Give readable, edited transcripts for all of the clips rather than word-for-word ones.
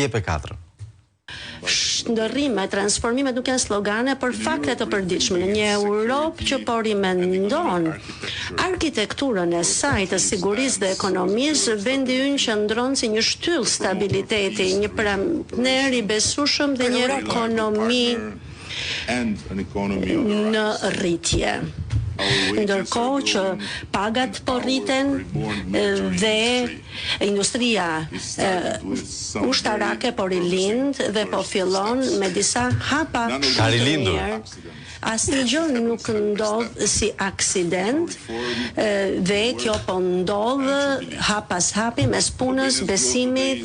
Jepe 4. Ndërrime, transformime nuk janë slogane për fakte të përditshme. Në një Europë që po rimendon arkitekturën e saj të sigurisë dhe ekonomisë, vendi ynë qëndron si një shtyllë stabiliteti, një partner i besueshëm dhe një ekonomi në rritje. Ndërkohë që pagat po rriten dhe industria ushtarake po rilind dhe po fillon me disa hapa shumë të mirë. Asnjë gjë nuk ndodh si aksident dhe kjo po ndodh hap pas hapi mes punës, besimit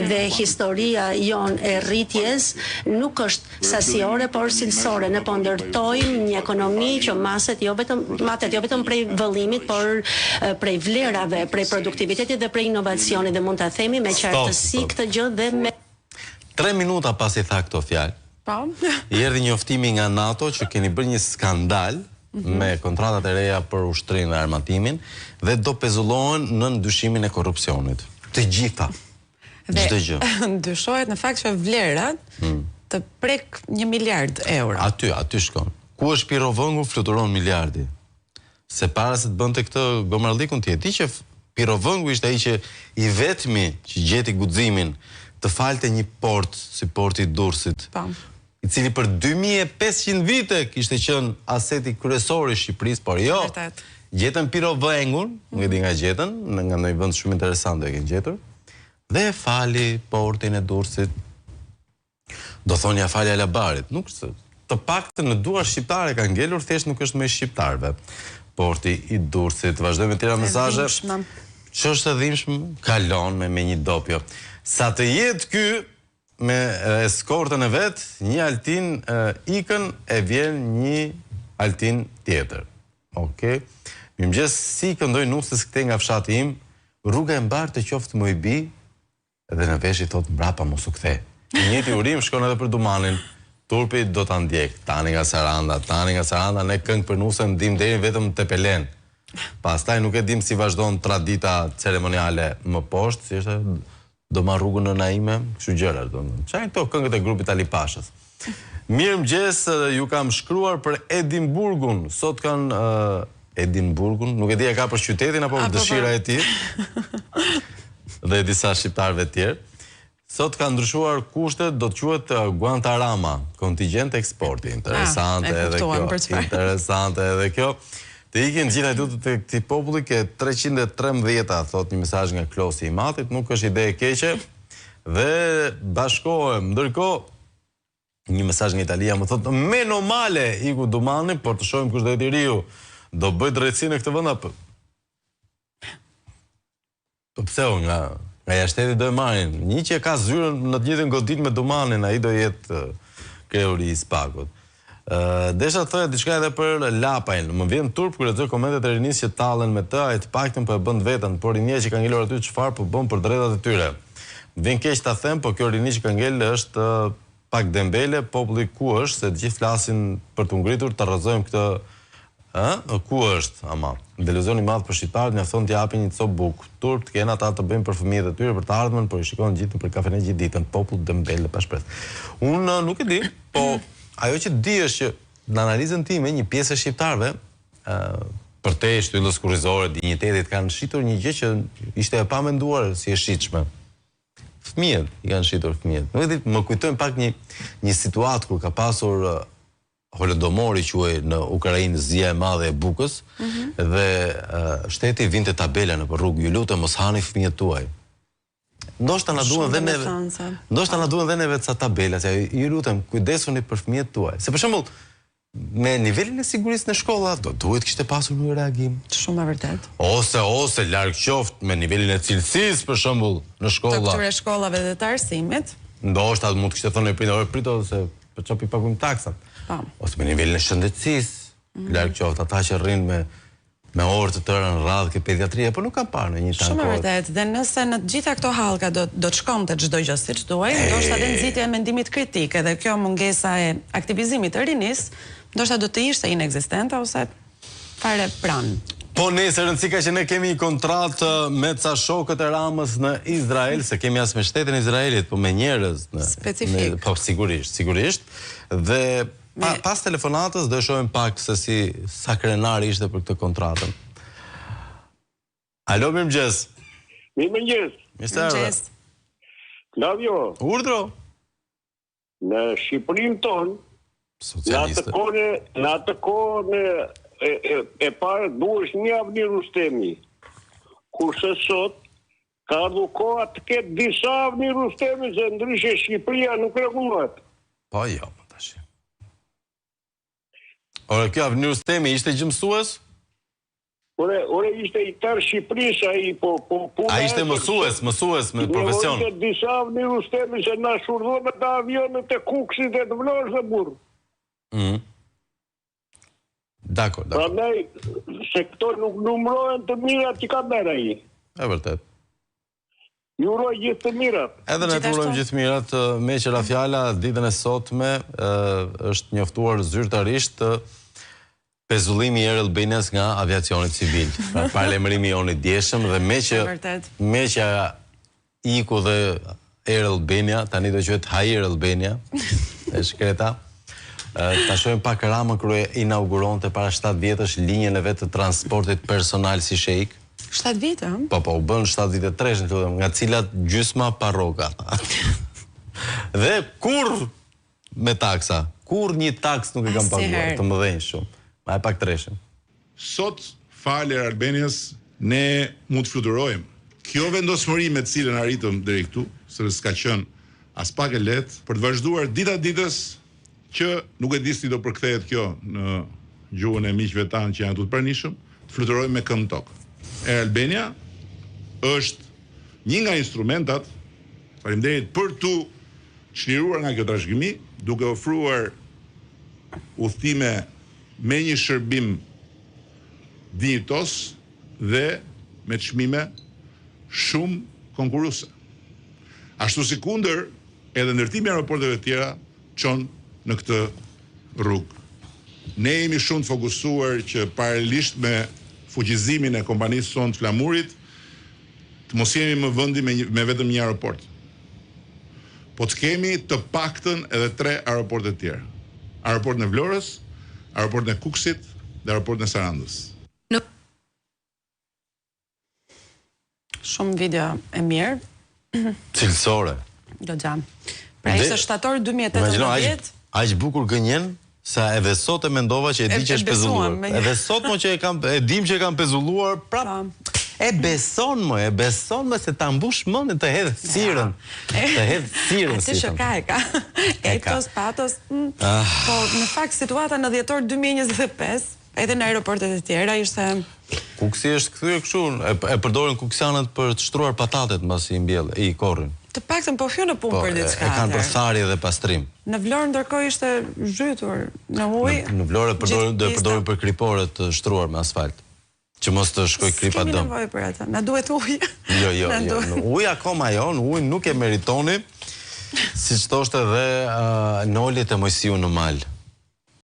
dhe historia jon e rritjes nuk është sasiore por cilësore. Ne po ndërtojmë një ekonomi që matet jo vetëm prej vëllimit, por prej vlerave, prej produktivitetit dhe prej inovacionit, dhe mund ta themi me qartësi këtë gjë dhe me 3 minuta pas I tha këto fjalë. I erdhi njoftimi nga NATO që keni bërë një skandal me kontratat e reja për ushtrinë dhe armatimin dhe do pezullohen në ndyshimin e korrupsionit. Të gjitha. Çdo gjë. Ndyshohet në fakt që vlerat të prek 1 miliard euro. Aty shkon. Ku është pirovëngu fluturon miliardi. Se para se të bënte këtë gomarllikun ti e di që pirovëngu ishte ai që I vetmi që gjeti guximin të falte një port si porti I Durrësit. I cili për 2500 vite kishte qenë aseti kryesor I Shqipërisë, por jo. Gjetën pirovëngun, nuk e di nga gjetën, nga ndonjë vend shumë interesant e kanë gjetur, dhe fali portin e Durrësit. Do thonë ja fali Alabarit, nuk të paktën në duar shqiptare ka ngelur, thjesht nuk është më I shqiptarëve. Porti I Durrësit, vazhdojmë me tjera mesazhe. Ç'është e dhimbshme, kalon me një dopjo. Sa të jetë ky me eskortën e vet, një Altin ikën e vjen një Altin tjetër. Okej. Mirëmëngjes, si këndoj nusës këtej nga fshati im, rruga e mbarë të qoftë më I bi, dhe në vesh I thot mbrapa mos u kthe. Njëti urim shkon edhe për Dumanin, turpi do ta ndjek, tani nga Saranda, ne këngë për nusën dim deri vetëm te Pelen. Pastaj nuk e dim si vazhdon tradita ceremoniale më poshtë, si është do marr rrugën në Naime, kështu gjëra do. Çfarë këto këngët e grupit Ali Pashës. Mirëmëngjes, ju kam shkruar për Edinburgun. Sot kanë Edinburgun, nuk e di e ka për qytetin apo për dëshira e tij. Dhe disa shqiptarëve të tjerë. Sot ka ndryshuar kushtet, do të quhet Guantanama, kontingjent eksporti. Interesante edhe kjo. Interesante edhe kjo. Të ikin gjitha duhet të këti populli ke 313, thot një mesazh nga Klosi I Matit, nuk është ide e keqe, dhe bashkohem, ndërkohë një mesazh nga Italia më thot meno male iku Dumani, por të shohim kush do jetë I riu, do bëj drejtësi në këtë vend apo? Po pse nga jashtëti do e marrin, një që ka zyrën në të njëjtën godit me Dumanin, ai do jetë kreuri I Spakut. Desha të thoja diçka edhe për Lapajn. Më vjen turp kur lexoj komentet e rinisë që tallen me të, ai të paktën po e bën vetën, por rinia që ka ngelur aty çfarë po bën për drejtat e tyre. Më vjen keq ta them, po kjo rini që ka ngel është pak dembele, populli ku është, se të gjithë flasin për të ngritur, të rrëzojmë këtë, ku është, ama. Deluzion I madh për shqiptarët, mjafton t'i japin një copë bukë. Turp të kenë ata të bëjnë për fëmijët e tyre, për të ardhmen, por I shikojnë gjithë për kafene gjithë ditën, popull dembele pa shpresë. Unë nuk e di, po ajo që di është që në analizën time një pjesë e shqiptarëve për te shtyllës kurrizore, dinjitetit kanë shitur një gjë që ishte e pamenduar si e shitshme. Fëmijët I kanë shitur fëmijët. Nuk e di, më kujtojnë pak një situatë kur ka pasur Holodomori quhej në Ukrainë, zja e madhe e bukës, dhe shteti vinte tabela në rrugë, ju lutem mos hani fëmijët tuaj. Ndoshta na duhen dhe neve ca tabela, se ju lutem kujdesuni për fëmijët tuaj. Se për shembull, me nivelin e sigurisë në shkolla, duhet kishte pasur një reagim. Shumë e vërtet. Ose larg qoftë me nivelin e cilësisë për shembull në shkolla. Të këtyre shkollave dhe të arsimit. Ndoshta mund të kishte thënë prito se për çfarë paguajmë taksat. Ose me nivelin e shëndetësisë, larg qoftë ata që rrinë me orë të tëra në radhë ke pediatria, por nuk kam parë në një tankor. Shumë e vërtet, dhe nëse në të gjitha këto hallka do të shkonte çdo gjë siç duaj, ndoshta edhe nxitja e mendimit kritik, edhe kjo mungesa e aktivizimit të rinis, ndoshta do të ishte inekzistente ose fare pranë. Po nesër rëndësika që ne kemi një kontratë me ca shokët e Ramës në Izrael, se kemi as me shtetin e Izraelit, po me njerëz specifik. Po sigurisht. Dhe pas telefonatës do e shohim pak se si sa krenar ishte për këtë kontratën. Alo, mirëmëngjes. Mirëmëngjes. Mirëmëngjes. Klavjo. Urdhro. Në Shqipërinë tonë, në atë kohë e parë duhesh një Avni Rustemi. Kurse sot ka ardhur koha të ketë disa Avni Rustemi, se ndryshe Shqipëria nuk rregullohet. Po jo, tash. Ora, kjo Avni Rustemi ishte gjymësues? Ore ishte i tërë Shqipërisë ai, po ai ishte mësues me profesion. Ishte disa Avni Rustemi se na shurdhon me ta avionet e Kukësit e të Vlorës dhe burr. Dakor. Prandaj se këto nuk numërohen të mirat që ka bërë ai. E vërtet. Ju uroj gjithë të mirat. Edhe ne të urojmë gjithë mirat. Me qëra fjala, ditën e sotme është njoftuar zyrtarisht pezullimi i Air Albanias nga aviacioni civil. Pra paralajmërimi joni djeshëm dhe me që iku dhe Air Albania, tani do quhet Air Albania, e shkreta. Ta shohim pak Rama kur inauguronte para 7 vjetësh linjën e vet të transportit personal si Sheik. 7 vite, Po, u bën 73 në fillim, nga cilat gjysma pa rroga. Dhe kur me taksa, kur një taks nuk e kam paguar, të mëdhenj shumë. Ma e pak treshim. Sot, falë Air Albanias, ne mund të fluturojmë. Kjo vendosmëri me cilën arritëm deri këtu, se s'ka qenë as pak e lehtë, për të vazhduar dita ditës që nuk e di si do përkthehet kjo në gjuhën e miqve tanë që janë të pranishëm, të fluturojmë me këmbë tokë. Air Albania është një nga instrumentat, faleminderit, për tu çliruar nga kjo trashëgimi, duke ofruar udhëtime me një shërbim dinjitos dhe me çmime shumë konkurruese. Ashtu si kundër, edhe ndërtimi i aeroporteve të tjera çon në këtë rrugë. Ne jemi shumë të fokusuar që paralelisht me fuqizimin e kompanisë sonë të flamurit, të mos jemi më vendi me vetëm një aeroport. Po të kemi të paktën edhe 3 aeroporte të tjera. Aeroportin e Vlorës, aeroportin e Kukësit dhe aeroportin e Sarandës. Shumë video e mirë. Cilësore. Goxha. Pra ishte shtator 2018. Aq bukur gënjen sa edhe sot e mendova që e di që është pezulluar. Edhe sot mo që e dim që e kam pezulluar, prap. E beson më se ta mbush mendin të hedh thirrën. Të hedh thirrën. Atë që ka. Etos, patos. Po në fakt situata në dhjetor 2025 edhe në aeroportet e tjera ishte Kuksi është kthyer kështu, e përdorin kuksianët për të shtruar patatet mbasi i korrin. Të paktën po hyn në punë për diçka. E kanë për tharje dhe pastrim. Në Vlorë ndërkohë ishte zhytur në ujë. Në Vlorë përdorin për kripore të shtruar me asfalt. Që mos të shkoj kripa dëm. Kemi nevojë për atë. Na duhet ujë. Jo. Në ujë akoma jo, në ujë nuk e meritoni. Siç thoshte edhe Noli te Mojsiu në mal.